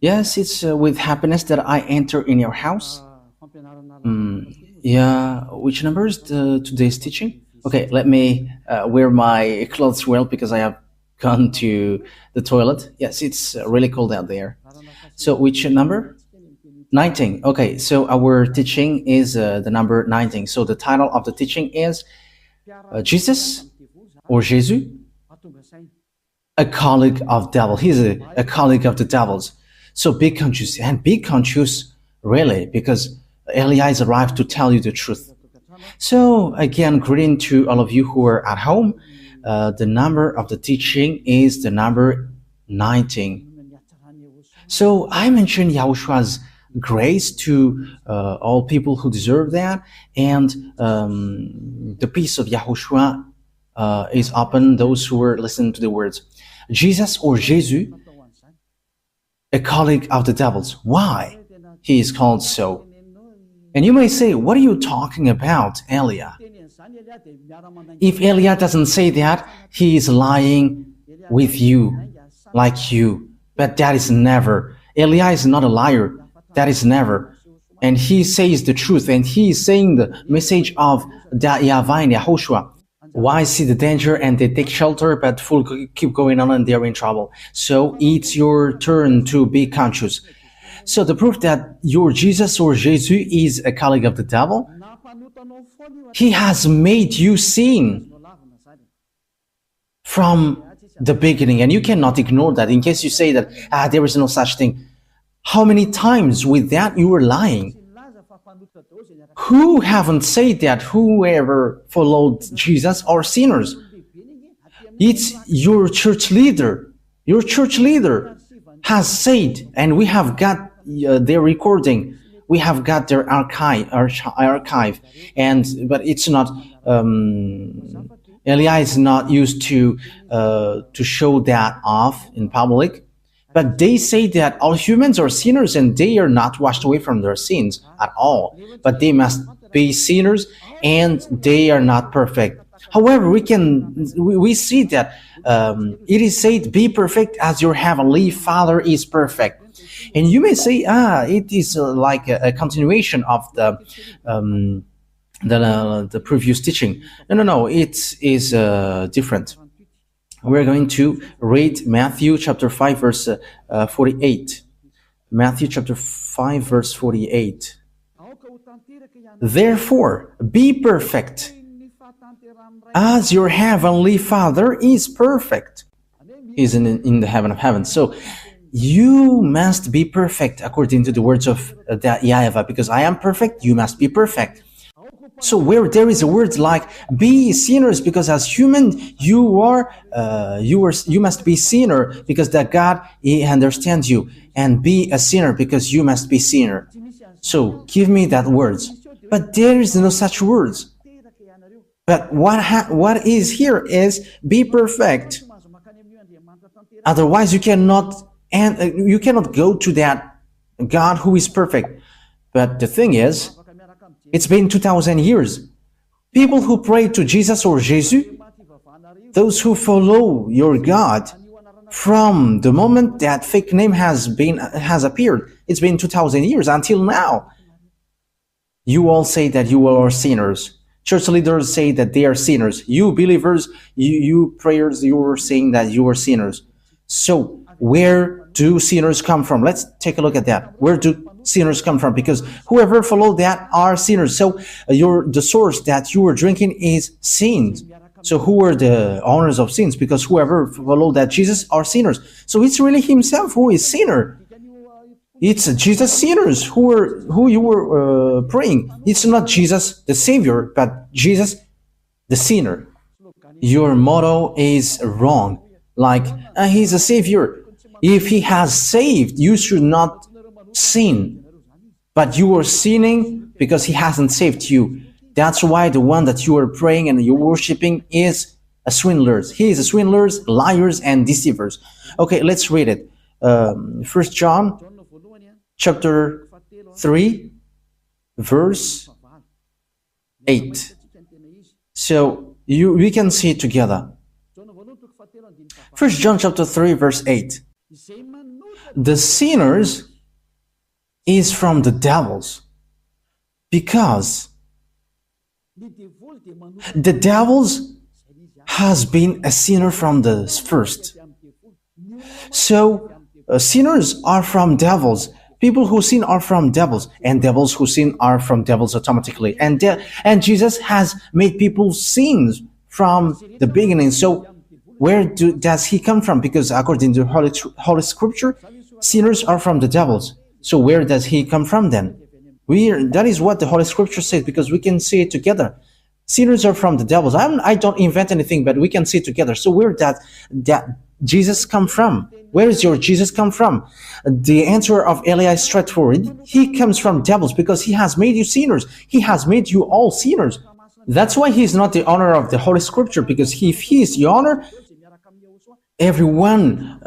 Yes, it's with happiness that I enter in your house. Yeah, which number is today's teaching? Okay, let me wear my clothes well because I have gone to the toilet. Yes, it's really cold out there. So, which number? 19. Okay, so our teaching is the number 19. So, the title of the teaching is Jesus or Jesus, a colleague of devil. He's a colleague of the devils. So be conscious and be conscious really because Elias arrived to tell you the truth. So again, greeting to all of you who are at home. The number of the teaching is the number 19. So I mentioned Yahoshua's grace to all people who deserve that, and the peace of Yahushua is upon those who are listening to the words. Jesus or Jesus, a colleague of the devils. Why he is called so? And you may say, what are you talking about, Elia? If Elia doesn't say that, he is lying with you, like you. But that is never. Elia is not a liar. That is never. And he says the truth, and he is saying the message of YAHVAH and YAHOSHUAH. Why see the danger and they take shelter, but full keep going on and they're in trouble. So it's your turn to be conscious. So the proof that your Jesus or Jesus is a colleague of the devil, he has made you sin from the beginning, and you cannot ignore that. In case you say that there is no such thing, how many times with that you were lying? Who haven't said that whoever followed Jesus are sinners? It's your church leader. Your church leader has said, and we have got their recording. We have got their archive, and but it's not. Elia is not used to show that off in public. But they say that all humans are sinners and they are not washed away from their sins at all. But they must be sinners and they are not perfect. However, we see that it is said, be perfect as your heavenly Father is perfect. And you may say, it is like a continuation of the previous teaching. No, it is different. We're going to read Matthew chapter 5 verse 48. Matthew chapter 5 verse 48. Therefore, be perfect as your heavenly Father is perfect. He's in the heaven of heavens. So you must be perfect according to the words of YAHVAH, because I am perfect, you must be perfect. So where there is a word like be sinners, because as human you must be sinner because that God he understands you, and be a sinner because you must be sinner. So give me that words, but there is no such words. But what is here is be perfect. Otherwise you cannot go to that God who is perfect. But the thing is, it's been 2,000 years. People who pray to Jesus or Jesus, those who follow your God, from the moment that fake name has appeared, it's been 2,000 years until now. You all say that you are sinners. Church leaders say that they are sinners. You believers, you prayers, you are saying that you are sinners. So where do sinners come from? Let's take a look at that. Where do sinners come from? Because whoever followed that are sinners. So the source that you are drinking is sins. So who are the owners of sins? Because whoever followed that Jesus are sinners. So it's really himself who is sinner. It's Jesus sinners who you were praying. It's not Jesus the Savior, but Jesus the sinner. Your motto is wrong. Like he's a Savior. If he has saved, you should not sin, but you are sinning because he hasn't saved you. That's why the one that you are praying and you're worshiping is a swindler. He is a swindlers, liars, and deceivers. Okay, let's read it. 1 John chapter 3 verse 8. So we can see it together. 1 John chapter 3 verse 8. the sinners is from the devils, because the devils has been a sinner from the first. So sinners are from devils. People who sin are from devils, and devils who sin are from devils automatically. And Jesus has made people sin from the beginning. So where does he come from? Because according to Holy Scripture, sinners are from the devils. So where does he come from then? That is what the Holy Scripture says, because we can see it together. Sinners are from the devils. I don't invent anything, but we can see it together. So where that Jesus come from? Where is your Jesus come from? The answer of Eli is straightforward. He comes from devils, because he has made you sinners. He has made you all sinners. That's why he is not the owner of the Holy Scripture, because if he is the owner, everyone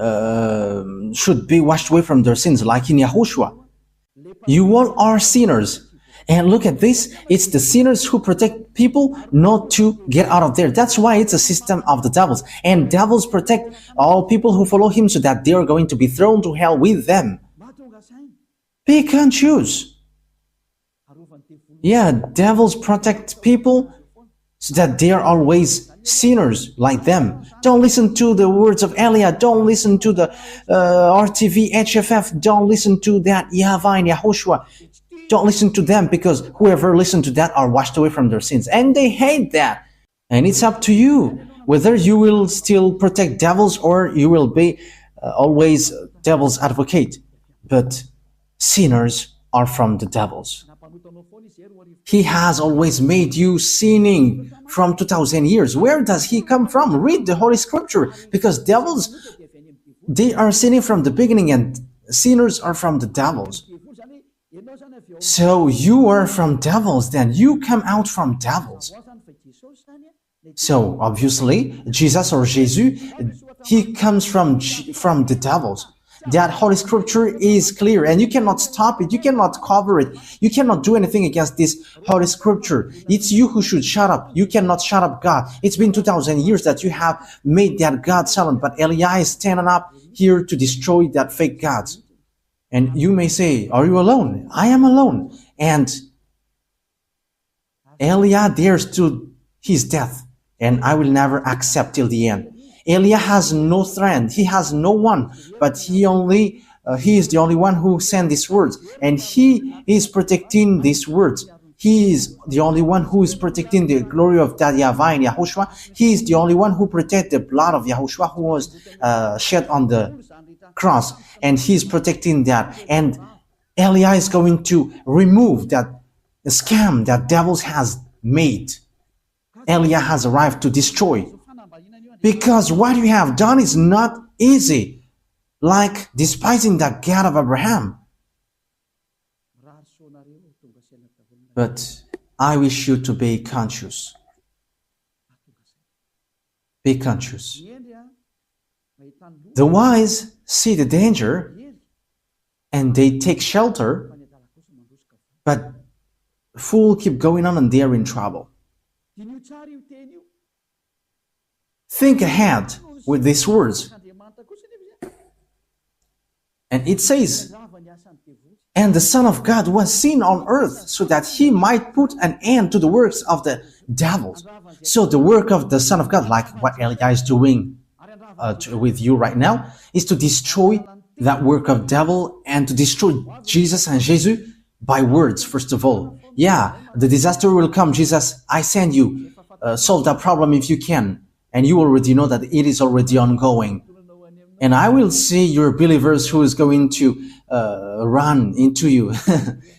should be washed away from their sins, like in YAHOSHUAH. You all are sinners. And look at this, it's the sinners who protect people not to get out of there. That's why it's a system of the devils. And devils protect all people who follow him, so that they are going to be thrown to hell with them. Pick and choose. Yeah, devils protect people so that they are always sinners like them. Don't listen to the words of Elia. Don't listen to the RTV, HFF. Don't listen to that YAHVAH and YAHOSHUAH. Don't listen to them, because whoever listens to that are washed away from their sins. And they hate that. And it's up to you whether you will still protect devils or you will be always devil's advocate. But sinners are from the devils. He has always made you sinning from 2000 years. Where does he come from? Read the Holy Scripture, because devils, they are sinning from the beginning, and sinners are from the devils. So you are from devils, then you come out from devils. So obviously Jesus or Jesus, he comes from the devils. That Holy Scripture is clear, and you cannot stop it, you cannot cover it, you cannot do anything against this Holy Scripture. It's you who should shut up. You cannot shut up God. It's been 2000 years that you have made that God silent, but Eli is standing up here to destroy that fake gods. And you may say, are you alone? I am alone. And Elia dares to his death, and I will never accept till the end. Elia has no friend. He has no one, but he is the only one who sent these words, and he is protecting these words. He is the only one who is protecting the glory of that YAHVAH and YAHOSHUAH. He is the only one who protects the blood of YAHOSHUAH, who was shed on the cross, and he's protecting that. And Eli is going to remove that scam that devils has made. Elia has arrived to destroy, because what you have done is not easy, like despising the God of Abraham. But I wish you to be conscious. Be conscious. The wise see the danger and they take shelter, but fool keep going on and they are in trouble. Think ahead with these words. And it says, and the Son of God was seen on earth so that he might put an end to the works of the devils. So the work of the Son of God, like what Eli is doing with you right now, is to destroy that work of devil and to destroy Jesus and Jesus by words, first of all. Yeah, the disaster will come. Jesus, I send you. Solve that problem if you can. And you already know that it is already ongoing. And I will see your believers who is going to run into you.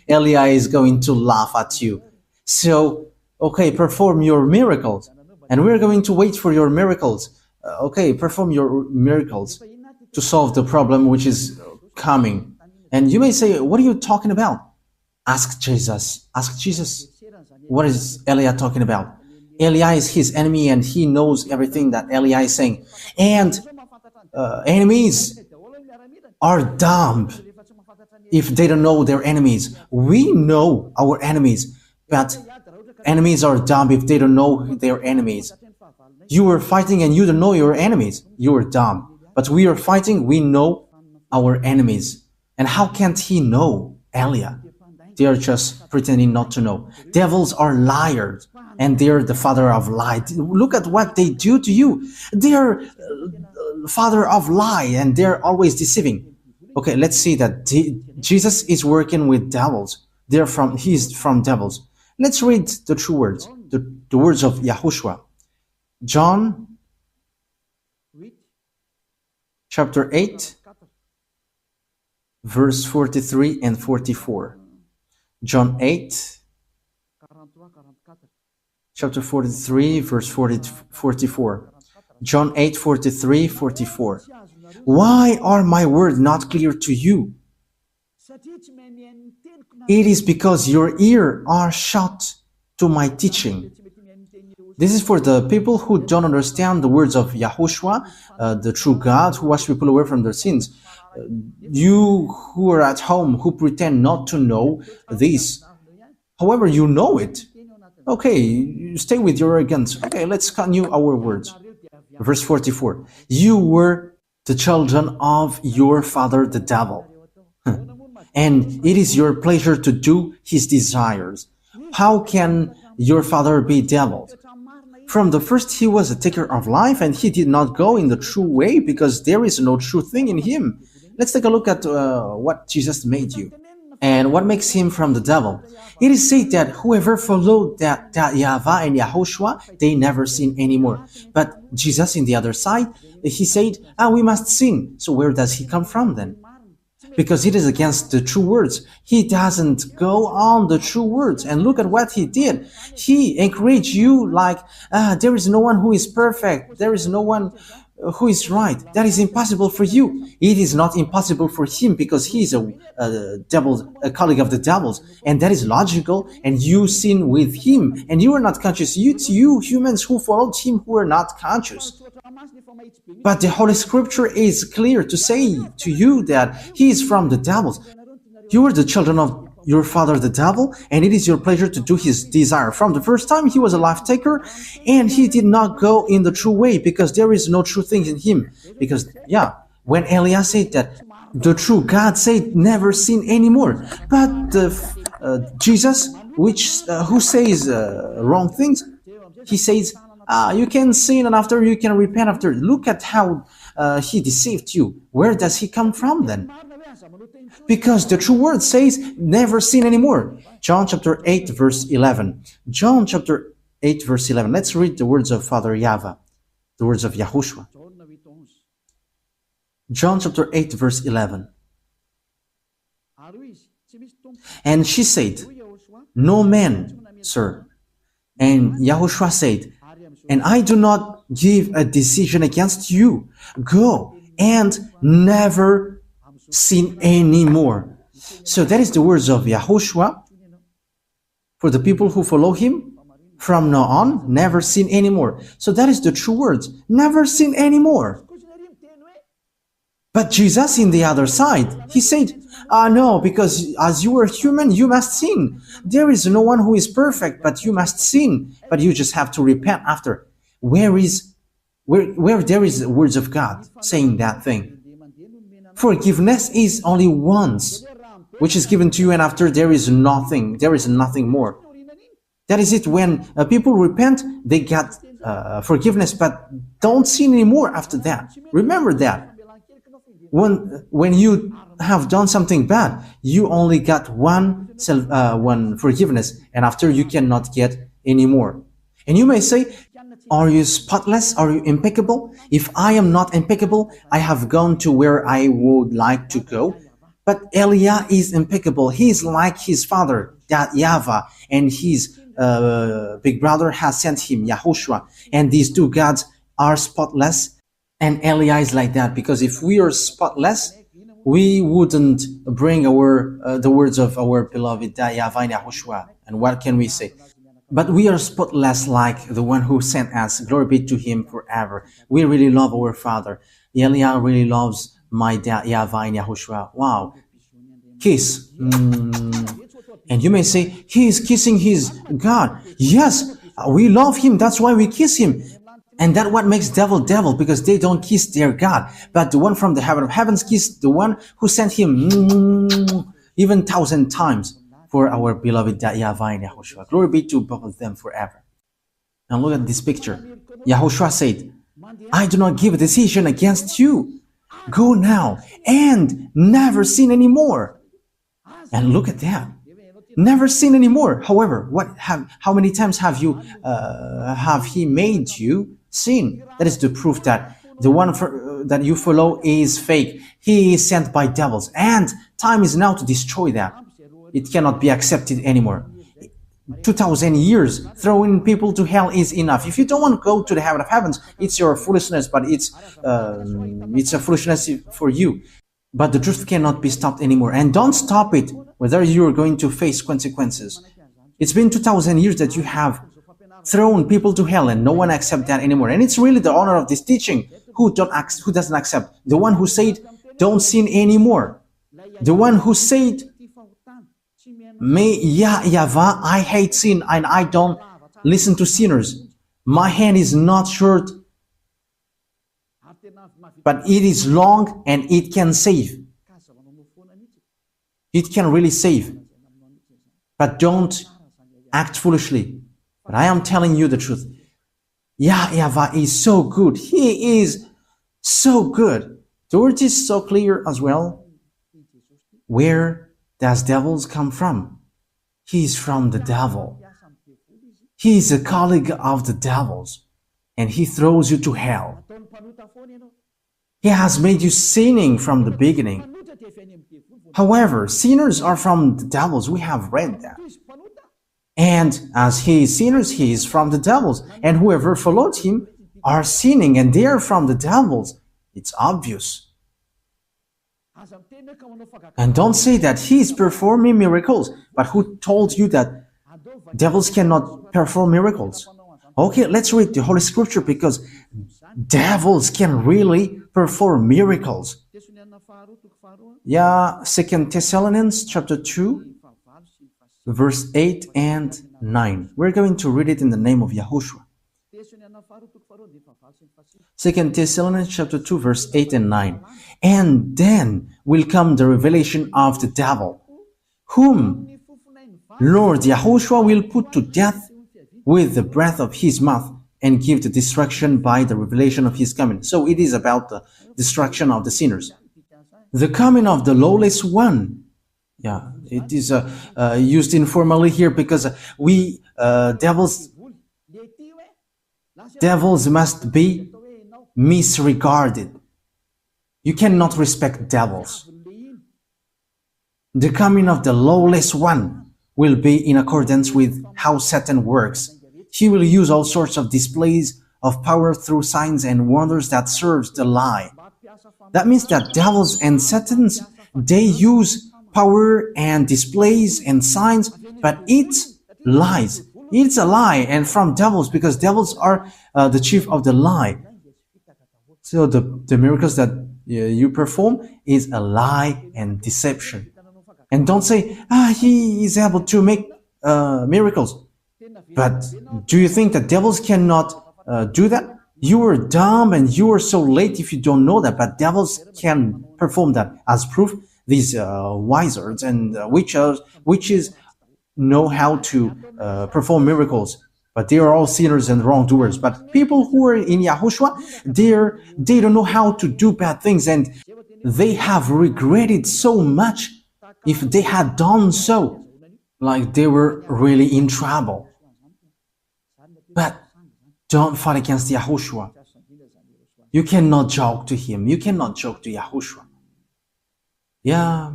Eli is going to laugh at you. So, okay, perform your miracles. And we're going to wait for your miracles. Okay, perform your miracles to solve the problem which is coming. And you may say, what are you talking about? Ask Jesus. Ask Jesus. What is Eli talking about? Eli is his enemy and he knows everything that Eli is saying. And enemies are dumb if they don't know their enemies. We know our enemies, but enemies are dumb if they don't know their enemies. You are fighting and you don't know your enemies. You are dumb. But we are fighting, we know our enemies. And how can't he know, Elia? They are just pretending not to know. Devils are liars, and they're the father of lie. Look at what they do to you. They're father of lie, and they're always deceiving. Okay, let's see that Jesus is working with devils. He's from devils. Let's read the true words, the words of Yahushua. John chapter 8, verse 43 and 44. John 8, chapter 43, verse 44. John 8, 43, 44. Why are my words not clear to you? It is because your ears are shut to my teaching. This is for the people who don't understand the words of YAHOSHUAH, the true God who washes people away from their sins. You who are at home, who pretend not to know this, however, you know it. Okay, you stay with your arrogance. Okay, let's continue our words. Verse 44. You were the children of your father the devil, and it is your pleasure to do his desires. How can your father be devil? From the first he was a taker of life, and he did not go in the true way because there is no true thing in him. Let's take a look at what Jesus made you and what makes him from the devil. It is said that whoever followed that YAHVAH and YAHOSHUAH, they never sin anymore. But Jesus, in the other side, he said, we must sin. So where does he come from then? Because it is against the true words. He doesn't go on the true words. And look at what he did. He encouraged you like, there is no one who is perfect. There is no one who is right. That is impossible for you. It is not impossible for him because he is a colleague of the devils. And that is logical. And you sin with him. And you are not conscious. You humans who followed him who are not conscious. But the Holy Scripture is clear to say to you that he is from the devils. You are the children of your father the devil, and it is your pleasure to do his desire. From the first time he was a life taker, and he did not go in the true way because there is no true thing in him. Because, when Elia said that, the true God said never sin anymore. But Jesus, who says wrong things, he says, you can sin and after you can repent after. Look at how he deceived you. Where does he come from then? Because the true word says never sin anymore. John chapter 8 verse 11. John chapter 8 verse 11. Let's read the words of Father YAHVAH, the words of YAHOSHUAH. John chapter 8 verse 11. And she said, no man, sir. And YAHOSHUAH said, and I do not give a decision against you. Go and never sin anymore. So that is the words of YAHOSHUAH for the people who follow him. From now on, never sin anymore. So that is the true words. Never sin anymore. But Jesus, in the other side, he said, no, because as you are human, you must sin. There is no one who is perfect, but you must sin. But you just have to repent after. Where there is the words of God saying that thing? Forgiveness is only once, which is given to you, and after there is nothing more. That is it. When people repent, they get forgiveness, but don't sin anymore after that. Remember that. When you have done something bad, you only got one forgiveness, and after you cannot get any more. And you may say, are you spotless? Are you impeccable? If I am not impeccable, I have gone to where I would like to go. But Elia is impeccable. He is like his father, that YAHVAH, and his big brother has sent him, YAHOSHUAH. And these two gods are spotless. And Elia is like that, because if we are spotless, we wouldn't bring the words of our beloved YAHVAH and YAHOSHUAH. And what can we say? But we are spotless like the one who sent us. Glory be to him forever. We really love our Father. Elia really loves my dad, YAHVAH and YAHOSHUAH. Wow. Kiss. And you may say, he is kissing his God. Yes, we love him. That's why we kiss him. And that what makes devil devil, because they don't kiss their God. But the one from the heaven of heavens kissed the one who sent him even 1,000 times for our beloved YAHVAH and YAHOSHUAH. Glory be to both of them forever. Now look at this picture. YAHOSHUAH said, I do not give a decision against you. Go now and never sin anymore. And look at that. Never sin anymore. However, how many times have he made you sin? That is the proof that the one that you follow is fake. He is sent by devils, and time is now to destroy that. It cannot be accepted anymore. 2,000 years throwing people to hell is enough. If you don't want to go to the heaven of heavens, it's your foolishness, but it's a foolishness for you. But the truth cannot be stopped anymore, and don't stop it whether you're going to face consequences. It's been 2,000 years that you have thrown people to hell, and no one accepts that anymore. And it's really the honor of this teaching who doesn't accept. The one who said, don't sin anymore. The one who said, YAHVAH, I hate sin and I don't listen to sinners. My hand is not short, but it is long and it can save. It can really save. But don't act foolishly. But I am telling you the truth. YAHVAH is so good. He is so good. The word is so clear as well. Where does devils come from? He is from the devil. He is a colleague of the devils, and he throws you to hell. He has made you sinning from the beginning. However, sinners are from the devils. We have read that. And as he is sinners, he is from the devils. And whoever followed him are sinning, and they are from the devils. It's obvious. And don't say that he is performing miracles. But who told you that devils cannot perform miracles? Okay, let's read the Holy Scripture, because devils can really perform miracles. Yeah, 2 Thessalonians chapter 2, verse 8 and 9. We're going to read it in the name of Yahushua. 2 Thessalonians chapter 2, verse 8 and 9. And then will come the revelation of the devil, whom Lord Yahushua will put to death with the breath of his mouth, and give the destruction by the revelation of his coming. So it is about the destruction of the sinners. The coming of the lawless one. Yeah, it is used informally here, because devils must be misregarded. You cannot respect devils. The coming of the lawless one will be in accordance with how Satan works. He will use all sorts of displays of power through signs and wonders that serves the lie. That means that devils and Satans, they use power and displays and signs, but it's lies. It's a lie, and from devils, because devils are the chief of the lie. So the miracles that you perform is a lie and deception. And don't say, he is able to make miracles. But do you think that devils cannot do that? You are dumb and you are so late if you don't know that, but devils can perform that. As proof, these wizards and witches know how to perform miracles, but they are all sinners and wrongdoers. But people who are in Yahushua, they don't know how to do bad things, and they have regretted so much if they had done so, like they were really in trouble. But don't fight against Yahushua. You cannot joke to him. You cannot joke to Yahushua. Yeah,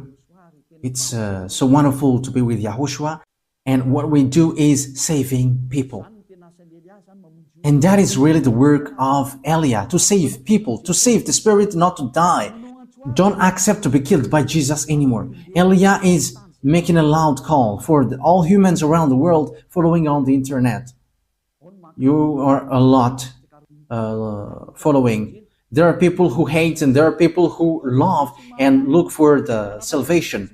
it's so wonderful to be with Yahushua. And what we do is saving people. And that is really the work of Elia, to save people, to save the spirit not to die. Don't accept to be killed by Jesus anymore. Elia is making a loud call for all humans around the world following on the internet. You are a lot following. There are people who hate, and there are people who love and look for the salvation.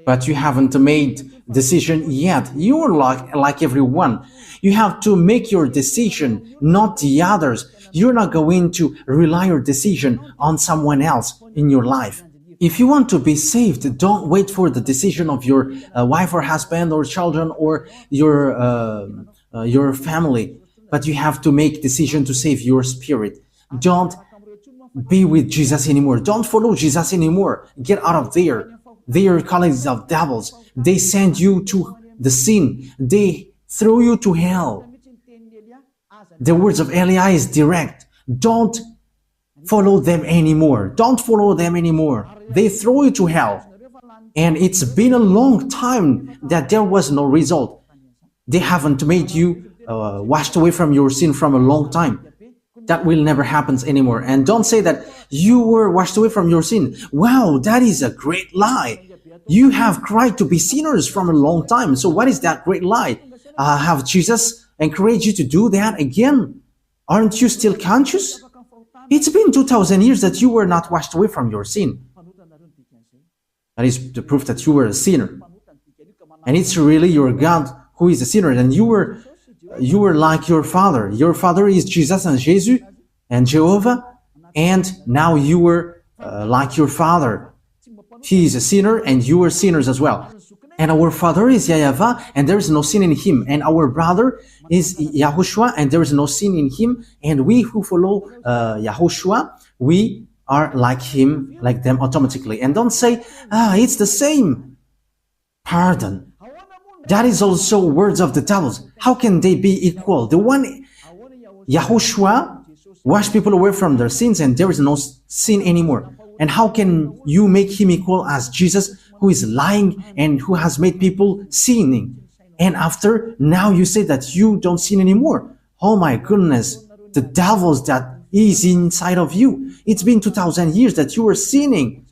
but you haven't made decision yet. You're like everyone. You have to make your decision, not the others. You're not going to rely your decision on someone else in your life. If you want to be saved, don't wait for the decision of your wife or husband or children or your family, but you have to make decision to save your spirit. Don't be with Jesus anymore. Don't follow Jesus anymore. Get out of there. They are colleagues of devils. They send you to the sin. They throw you to hell. The words of Eliah is direct. Don't follow them anymore. Don't follow them anymore. They throw you to hell. And it's been a long time that there was no result. They haven't made you washed away from your sin from a long time. That will never happen anymore. And don't say that you were washed away from your sin. Wow, that is a great lie. You have cried to be sinners from a long time. So what is that great lie? Have Jesus encouraged you to do that again? Aren't you still conscious? It's been 2,000 years that you were not washed away from your sin. That is the proof that you were a sinner. And it's really your God who is a sinner. And you were like your father. Your father is Jesus and Jesus and Jehovah. And now you were like your father. He is a sinner and you are sinners as well. And our father is YAHVAH and there is no sin in him. And our brother is YAHOSHUAH and there is no sin in him. And we who follow YAHOSHUAH, we are like him, like them automatically. And don't say, it's the same. Pardon. That is also words of the devils. How can they be equal? The one, YAHOSHUAH, wash people away from their sins and there is no sin anymore. And how can you make him equal as Jesus, who is lying and who has made people sinning? And after, now you say that you don't sin anymore. Oh my goodness, the devils that is inside of you. It's been 2,000 years that you were sinning.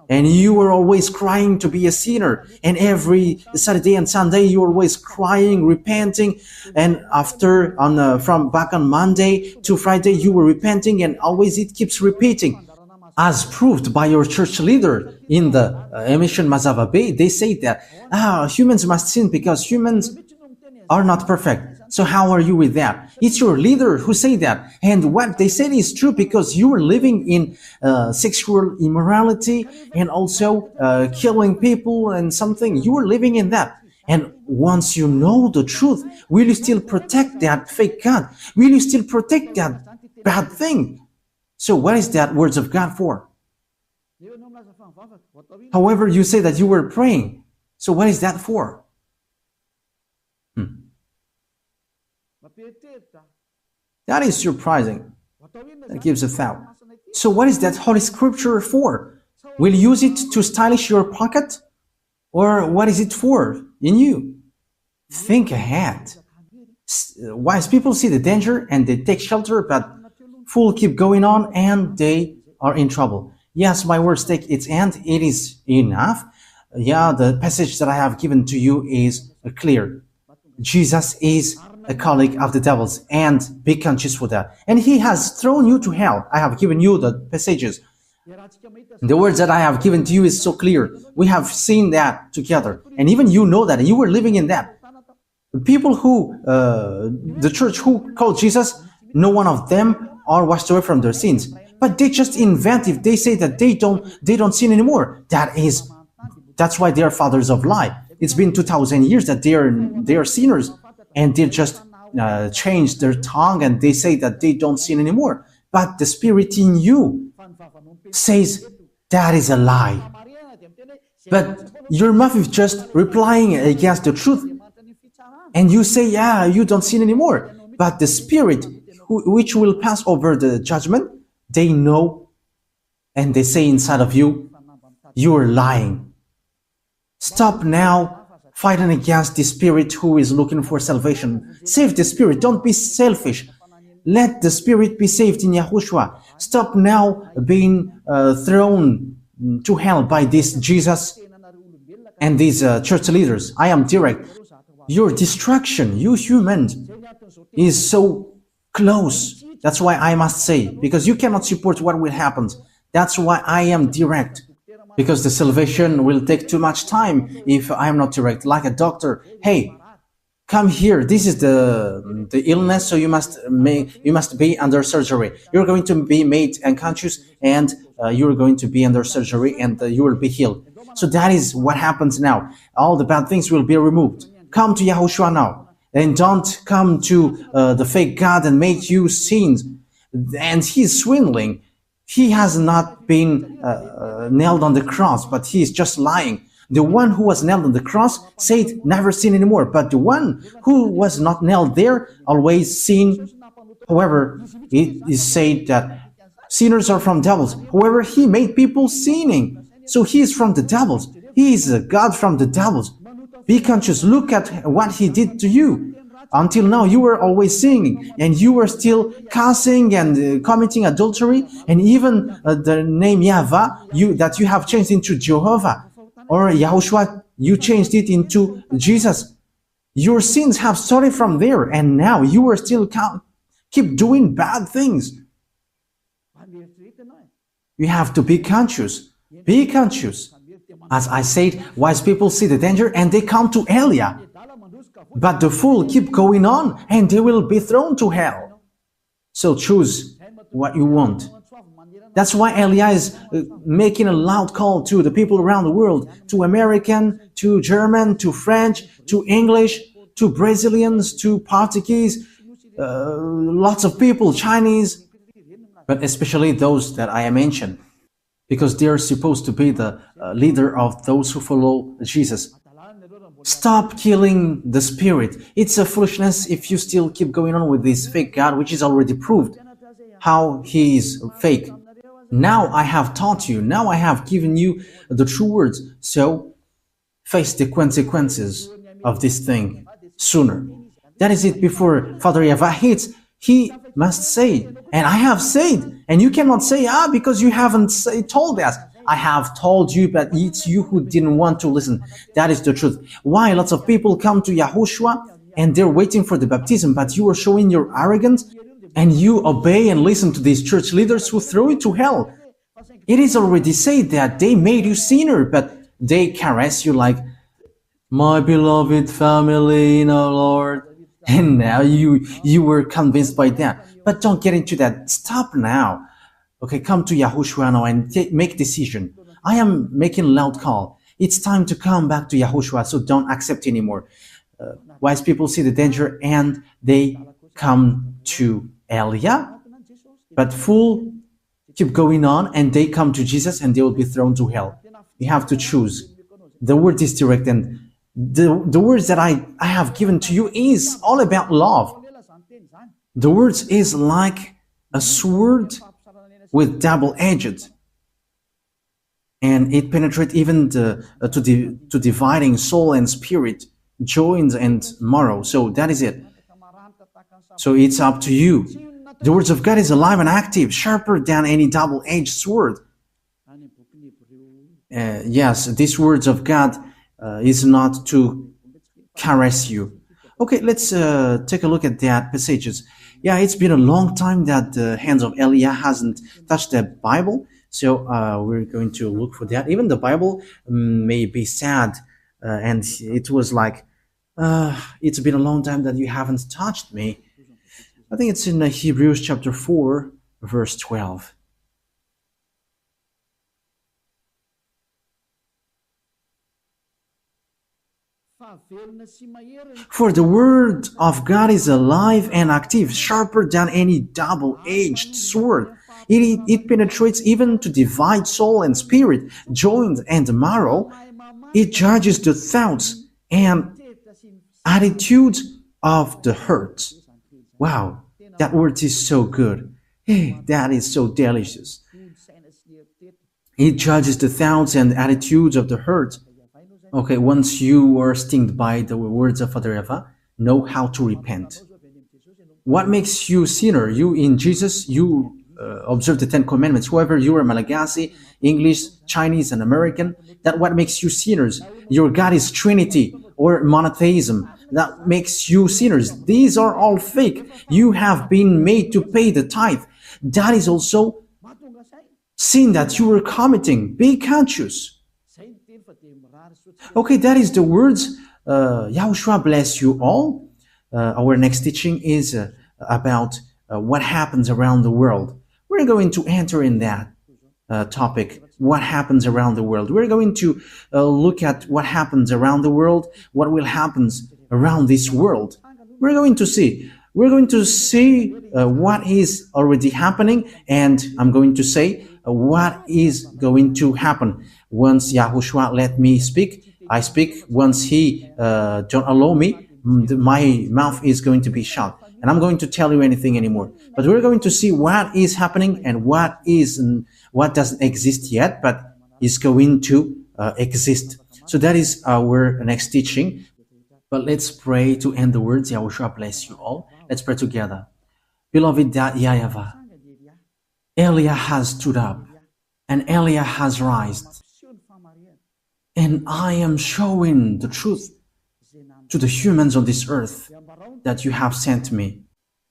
And you were always crying to be a sinner. And every Saturday and Sunday, you were always crying, repenting. And after, from back on Monday to Friday, you were repenting. And always it keeps repeating. As proved by your church leader in the emission Mazava Bay, they say that humans must sin because humans are not perfect. So how are you with that? It's your leader who say that. And what they said is true because you are living in sexual immorality and also killing people and something. You are living in that. And once you know the truth, will you still protect that fake God? Will you still protect that bad thing? So what is that words of God for? However, you say that you were praying. So what is that for? That is surprising. That gives a thought. So what is that Holy Scripture for? Will you use it to stylish your pocket? Or what is it for in you? Think ahead. Wise people see the danger and they take shelter, but fools keep going on and they are in trouble. Yes, my words take its end. It is enough. Yeah, the passage that I have given to you is clear. Jesus is a colleague of the devils, and be conscious for that. And he has thrown you to hell. I have given you the passages. The words that I have given to you is so clear. We have seen that together. And even you know that, and you were living in that. The people who, the church who called Jesus, no one of them are washed away from their sins. But they just invent if they say that they don't sin anymore. That's why they are fathers of lie. It's been 2,000 years that they are sinners, and they just changed their tongue and they say that they don't sin anymore. But the spirit in you says that is a lie. But your mouth is just replying against the truth, and you say, yeah, you don't sin anymore. But the spirit which will pass over the judgment, they know and they say inside of you, you are lying. Stop now fighting against the spirit who is looking for salvation. Save the spirit. Don't be selfish. Let the spirit be saved in YAHOSHUAH. Stop now being thrown to hell by this Jesus and these church leaders. I am direct. Your destruction, you humans, is so close. That's why I must say, because you cannot support what will happen. That's why I am direct. because the salvation will take too much time if I'm not direct. Like a doctor, hey, come here. This is the illness, so you must be under surgery. You're going to be made unconscious, and you're going to be under surgery, and you will be healed. So that is what happens now. All the bad things will be removed. Come to Yahushua now, and don't come to the fake God and make you sins. And he's swindling. He has not been nailed on the cross, but he is just lying. The one who was nailed on the cross said, never sin anymore. But the one who was not nailed there always sin. However, it is said that sinners are from devils. However, he made people sinning. So he is from the devils. He is a God from the devils. Be conscious. Look at what he did to you. Until now, you were always sinning, and you were still cursing and committing adultery, and even the name YAHVAH that you have changed into Jehovah, or YAHOSHUAH, you changed it into Jesus. Your sins have started from there, and now you are still keep doing bad things. You have to be conscious. Be conscious. As I said, wise people see the danger and they come to Elia. But the fool keep going on and they will be thrown to hell. So choose what you want. That's why Elia is making a loud call to the people around the world, to American, to German, to French, to English, to Brazilians, to Portuguese, lots of people, Chinese, but especially those that I mentioned, because they are supposed to be the leader of those who follow Jesus. Stop killing the spirit. It's a foolishness if you still keep going on with this fake God, which is already proved how he is fake. Now I have taught you. Now I have given you the true words. So face the consequences of this thing sooner. That is it. Before Father YAHVAH hits, he must say, and I have said, and you cannot say, because you haven't told us. I have told you, but it's you who didn't want to listen. That is the truth. Why lots of people come to YAHOSHUAH and they're waiting for the baptism, but you are showing your arrogance and you obey and listen to these church leaders who throw you to hell. It is already said that they made you sinner, but they caress you like, my beloved family in our Lord. And now you were convinced by that. But don't get into that. Stop now. Okay, come to YAHOSHUAH now and make decision. I am making a loud call. It's time to come back to YAHOSHUAH, so don't accept anymore. Wise people see the danger and they come to Elia, but fool keep going on and they come to Jesus and they will be thrown to hell. You have to choose. The word is direct, and the words that I have given to you is all about love. The words is like a sword with double-edged, and it penetrates even to dividing soul and spirit, joints and marrow. So that is it. So it's up to you. The words of God is alive and active, sharper than any double-edged sword. Yes, these words of God is not to caress you. Okay, let's take a look at that passages. Yeah, it's been a long time that the hands of Elia hasn't touched the Bible, so we're going to look for that. Even the Bible may be sad, and it was like, it's been a long time that you haven't touched me. I think it's in Hebrews chapter 4, verse 12. For the word of God is alive and active, sharper than any double-edged sword. It penetrates even to divide soul and spirit, joints and marrow. It judges the thoughts and attitudes of the heart. Wow, that word is so good. Hey, that is so delicious. It judges the thoughts and attitudes of the heart. Okay, once you are stung by the words of Father YAHVAH, know how to repent. What makes you sinner? You in Jesus, you observe the 10 Commandments. Whoever you are, Malagasy, English, Chinese, and American, that what makes you sinners. Your God is Trinity or monotheism. That makes you sinners. These are all fake. You have been made to pay the tithe. That is also sin that you were committing. Be conscious. Okay, that is the words. Yahushua bless you all. Our next teaching is about what happens around the world. We're going to enter in that topic, what happens around the world. We're going to look at what happens around the world, what will happen around this world. We're going to see what is already happening, and I'm going to say what is going to happen. Once Yahushua let me speak, I speak. Once he don't allow me, my mouth is going to be shut, and I'm going to tell you anything anymore. But we're going to see what is happening and what doesn't exist yet, but is going to exist. So that is our next teaching. But let's pray to end the words. Yahushua bless you all. Let's pray together. Beloved YAHVAH, Elia has stood up and Elia has risen, and I am showing the truth to the humans on this earth that you have sent me.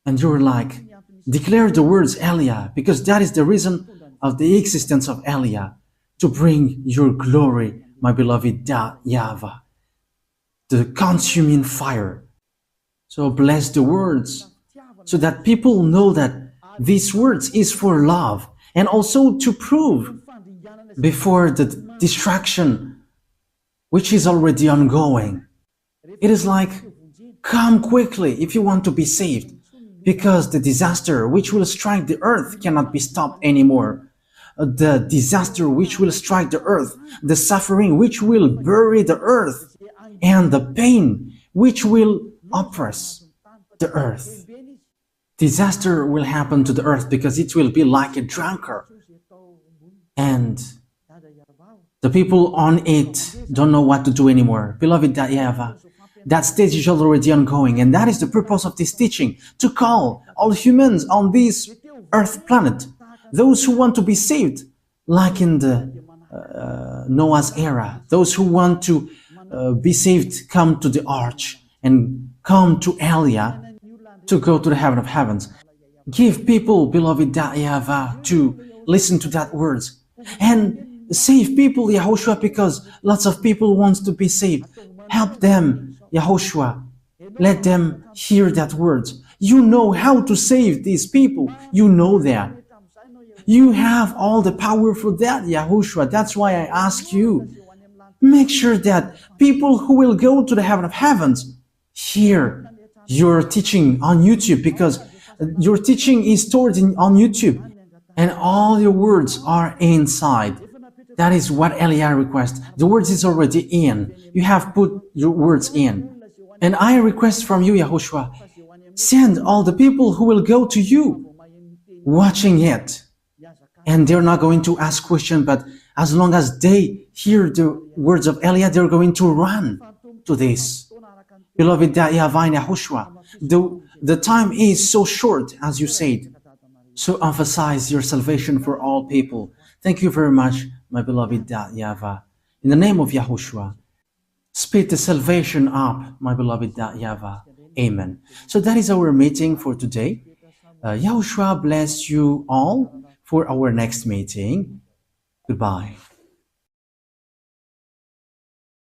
And you're like, declare the words Elia, because that is the reason of the existence of Elia, to bring your glory, my beloved YAHVAH, the consuming fire. So bless the words so that people know that these words is for love, and also to prove before the distraction which is already ongoing. It is like, come quickly if you want to be saved, because the disaster which will strike the earth cannot be stopped anymore. The disaster which will strike the earth, the suffering which will bury the earth, and the pain which will oppress the earth. Disaster will happen to the earth because it will be like a drunkard, and the people on it don't know what to do anymore. Beloved YAHVAH, that stage is already ongoing, and that is the purpose of this teaching, to call all humans on this earth planet, those who want to be saved, like in the Noah's era. Those who want to be saved come to the arch and come to Elia to go to the heaven of heavens. Give people, beloved YAHVAH, to listen to that words and save people, Yahushua, because lots of people want to be saved. Help them, Yahushua. Let them hear that words. You know how to save these people. You know that. You have all the power for that, Yahushua. That's why I ask you, make sure that people who will go to the heaven of heavens hear your teaching on YouTube, because your teaching is stored on YouTube and all your words are inside. That is what Elia requests. The words is already in. You have put your words in. And I request from you, Yahushua, send all the people who will go to you watching it. And they're not going to ask questions, but as long as they hear the words of Elia, they're going to run to this. Beloved YAHVAH and Yahushua, the time is so short, as you said. So emphasize your salvation for all people. Thank you very much, my beloved YAHVAH. In the name of Yahushua, speed the salvation up, my beloved YAHVAH. Amen. So that is our meeting for today. Yahushua bless you all for our next meeting. Goodbye.